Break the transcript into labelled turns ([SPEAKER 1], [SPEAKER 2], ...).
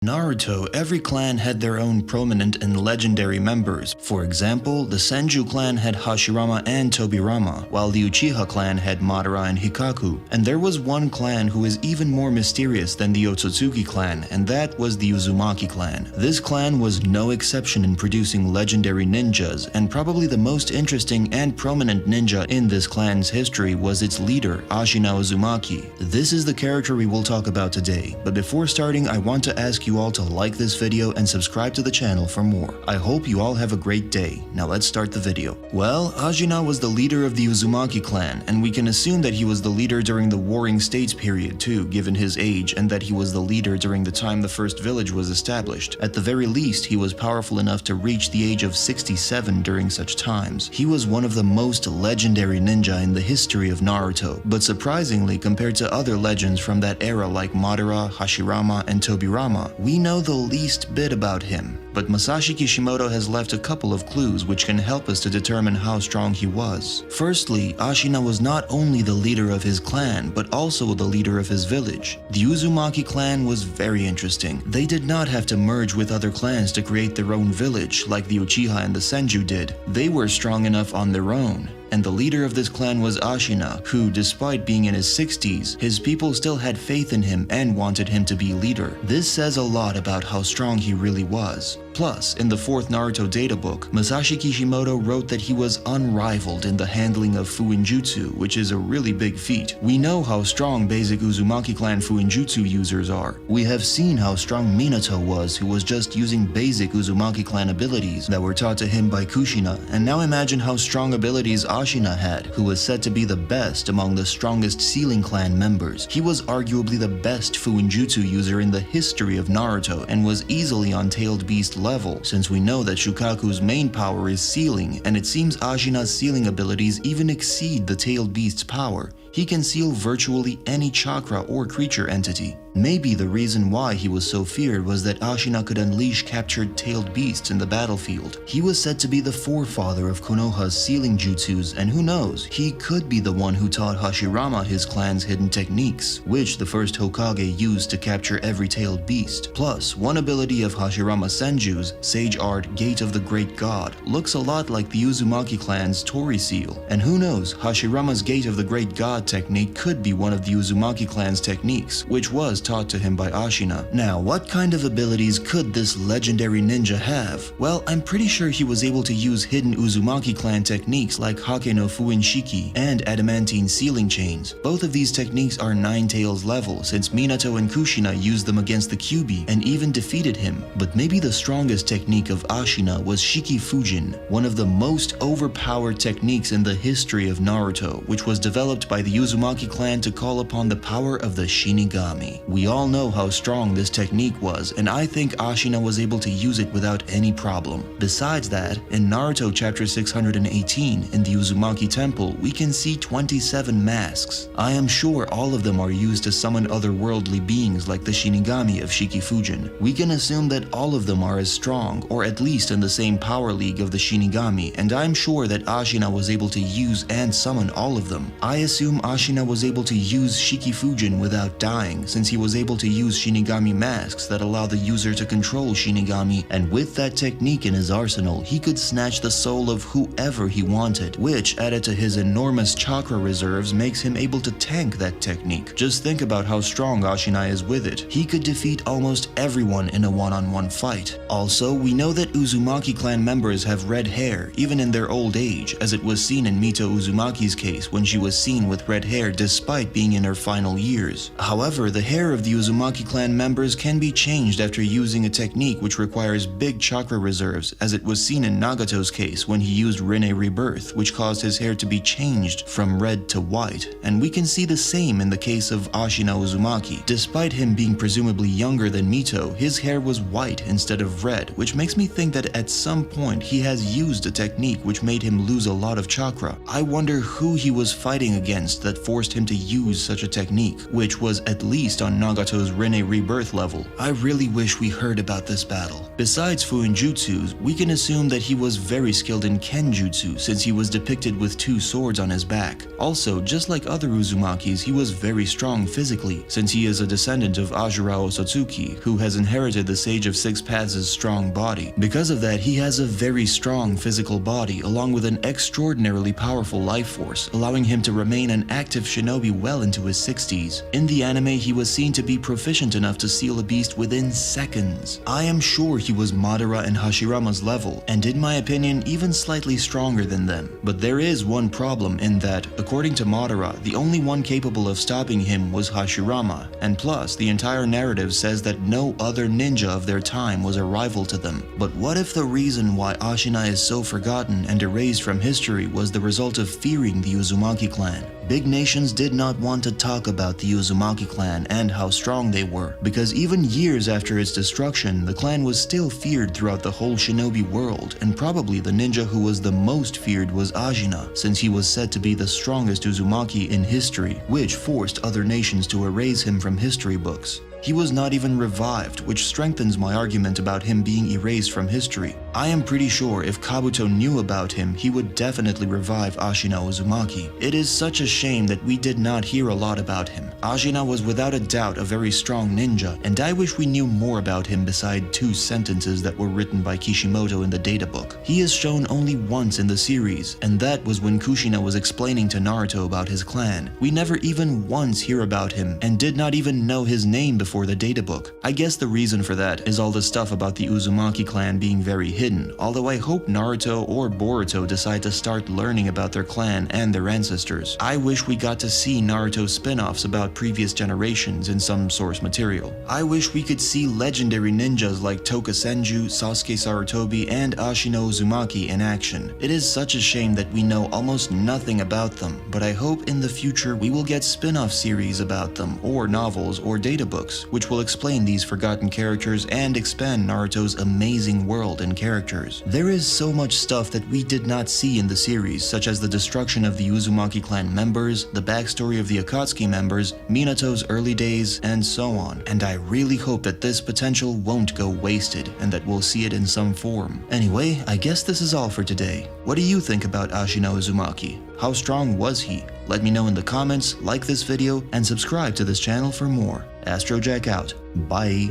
[SPEAKER 1] Naruto, every clan had their own prominent and legendary members. For example, the Senju clan had Hashirama and Tobirama, while the Uchiha clan had Madara and Hikaku. And there was one clan who is even more mysterious than the Otsutsuki clan, and that was the Uzumaki clan. This clan was no exception in producing legendary ninjas, and probably the most interesting and prominent ninja in this clan's history was its leader, Ashina Uzumaki. This is the character we will talk about today, but before starting, I want to ask you all to like this video and subscribe to the channel for more. I hope you all have a great day. Now let's start the video. Well, Ashina was the leader of the Uzumaki clan, and we can assume that he was the leader during the Warring States period too, given his age, and that he was the leader during the time the first village was established. At the very least, he was powerful enough to reach the age of 67 during such times. He was one of the most legendary ninja in the history of Naruto, but surprisingly, compared to other legends from that era like Madara, Hashirama, and Tobirama, we know the least bit about him. But Masashi Kishimoto has left a couple of clues which can help us to determine how strong he was. Firstly, Ashina was not only the leader of his clan, but also the leader of his village. The Uzumaki clan was very interesting. They did not have to merge with other clans to create their own village like the Uchiha and the Senju did. They were strong enough on their own. And the leader of this clan was Ashina, who, despite being in his 60s, his people still had faith in him and wanted him to be leader. This says a lot about how strong he really was. Plus, in the 4th Naruto databook, Masashi Kishimoto wrote that he was unrivaled in the handling of Fuinjutsu, which is a really big feat. We know how strong basic Uzumaki clan Fuinjutsu users are. We have seen how strong Minato was, who was just using basic Uzumaki clan abilities that were taught to him by Kushina, and now imagine how strong abilities Ashina had, who was said to be the best among the strongest Sealing clan members. He was arguably the best Fuinjutsu user in the history of Naruto, and was easily on Tailed Beast level, since we know that Shukaku's main power is Sealing, and it seems Ashina's Sealing abilities even exceed the Tailed Beast's power. He can seal virtually any chakra or creature entity. Maybe the reason why he was so feared was that Ashina could unleash captured tailed beasts in the battlefield. He was said to be the forefather of Konoha's sealing jutsus, and who knows, he could be the one who taught Hashirama his clan's hidden techniques, which the first Hokage used to capture every tailed beast. Plus, one ability of Hashirama Senju's, Sage Art Gate of the Great God, looks a lot like the Uzumaki clan's Tori Seal. And who knows, Hashirama's Gate of the Great God technique could be one of the Uzumaki clan's techniques, which was taught to him by Ashina. Now, what kind of abilities could this legendary ninja have? Well, I'm pretty sure he was able to use hidden Uzumaki clan techniques like Hake no Fuin Shiki and Adamantine Sealing Chains. Both of these techniques are Nine Tails level, since Minato and Kushina used them against the Kyuubi and even defeated him. But maybe the strongest technique of Ashina was Shiki Fujin, one of the most overpowered techniques in the history of Naruto, which was developed by the Uzumaki clan to call upon the power of the Shinigami. We all know how strong this technique was, and I think Ashina was able to use it without any problem. Besides that, in Naruto chapter 618 in the Uzumaki temple, we can see 27 masks. I am sure all of them are used to summon otherworldly beings like the Shinigami of Shiki Fujin. We can assume that all of them are as strong, or at least in the same power league of the Shinigami, and I'm sure that Ashina was able to use and summon all of them. I assume Ashina was able to use Shiki Fujin without dying, since he was able to use Shinigami masks that allow the user to control Shinigami, and with that technique in his arsenal, he could snatch the soul of whoever he wanted, which, added to his enormous chakra reserves, makes him able to tank that technique. Just think about how strong Ashina is with it. He could defeat almost everyone in a one-on-one fight. Also, we know that Uzumaki clan members have red hair, even in their old age, as it was seen in Mito Uzumaki's case when she was seen with red hair despite being in her final years. However, the hair of the Uzumaki clan members can be changed after using a technique which requires big chakra reserves, as it was seen in Nagato's case when he used Rinne Rebirth, which caused his hair to be changed from red to white. And we can see the same in the case of Ashina Uzumaki. Despite him being presumably younger than Mito, his hair was white instead of red, which makes me think that at some point he has used a technique which made him lose a lot of chakra. I wonder who he was fighting against that forced him to use such a technique, which was at least on on Nagato's Rinne Rebirth level. I really wish we heard about this battle. Besides Fuinjutsus, we can assume that he was very skilled in Kenjutsu since he was depicted with 2 swords on his back. Also, just like other Uzumakis, he was very strong physically since he is a descendant of Ajurao Sotsuki, who has inherited the Sage of Six Paths' strong body. Because of that, he has a very strong physical body along with an extraordinarily powerful life force, allowing him to remain an active shinobi well into his 60s. In the anime, he was seen to be proficient enough to seal a beast within seconds. I am sure he was Madara and Hashirama's level, and in my opinion, even slightly stronger than them. But there is one problem in that, according to Madara, the only one capable of stopping him was Hashirama, and plus, the entire narrative says that no other ninja of their time was a rival to them. But what if the reason why Ashina is so forgotten and erased from history was the result of fearing the Uzumaki clan? Big nations did not want to talk about the Uzumaki clan and how strong they were, because even years after its destruction, the clan was still feared throughout the whole shinobi world, and probably the ninja who was the most feared was Ajina, since he was said to be the strongest Uzumaki in history, which forced other nations to erase him from history books. He was not even revived, which strengthens my argument about him being erased from history. I am pretty sure if Kabuto knew about him, he would definitely revive Ashina Uzumaki. It is such a shame that we did not hear a lot about him. Ashina was without a doubt a very strong ninja, and I wish we knew more about him beside 2 sentences that were written by Kishimoto in the databook. He is shown only once in the series, and that was when Kushina was explaining to Naruto about his clan. We never even once hear about him, and did not even know his name before the databook. I guess the reason for that is all the stuff about the Uzumaki clan being very hidden, although I hope Naruto or Boruto decide to start learning about their clan and their ancestors. I wish we got to see Naruto spin-offs about previous generations in some source material. I wish we could see legendary ninjas like Toka Senju, Sasuke Sarutobi, and Ashina Uzumaki in action. It is such a shame that we know almost nothing about them, but I hope in the future we will get spin-off series about them, or novels or databooks, which will explain these forgotten characters and expand Naruto's amazing world and characters. There is so much stuff that we did not see in the series, such as the destruction of the Uzumaki clan members, the backstory of the Akatsuki members, Minato's early days, and so on. And I really hope that this potential won't go wasted, and that we'll see it in some form. Anyway, I guess this is all for today. What do you think about Ashina Uzumaki? How strong was he? Let me know in the comments, like this video, and subscribe to this channel for more. Astrojack out. Bye.